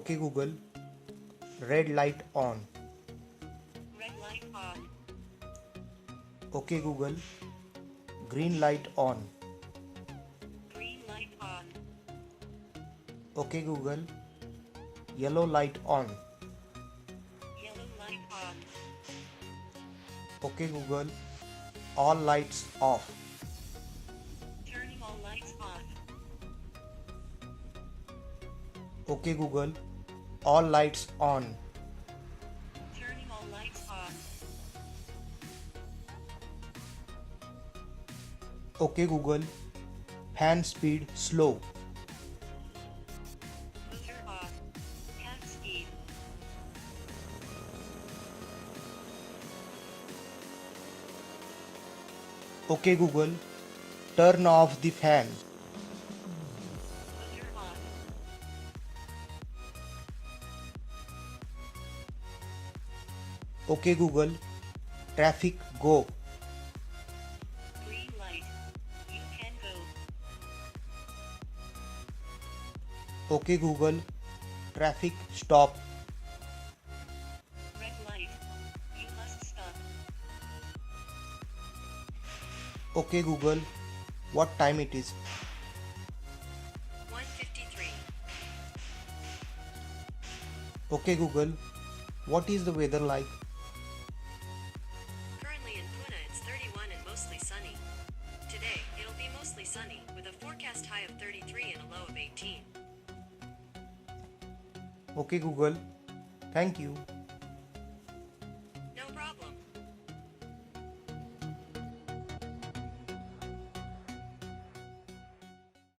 Okay Google, red light on. Red light on. Okay Google, green light on. Green light on. Okay Google, yellow light on. Yellow light on. Okay Google, all lights off. Turning all lights off. Okay Google, all lights on. Turning all lights off. Okay Google, fan speed slow. Motor off. Fan speed. Okay Google, turn off the fan. Motor on. Okay Google, traffic go. Green light. You can go. Okay Google, traffic stop. Red light. You must stop. Okay Google, what time it is? 1:53. Okay Google, what is the weather like? Currently in Pune it's 31 and mostly sunny. Today, it'll be mostly sunny, with a forecast high of 33 and a low of 18. Okay Google, thank you.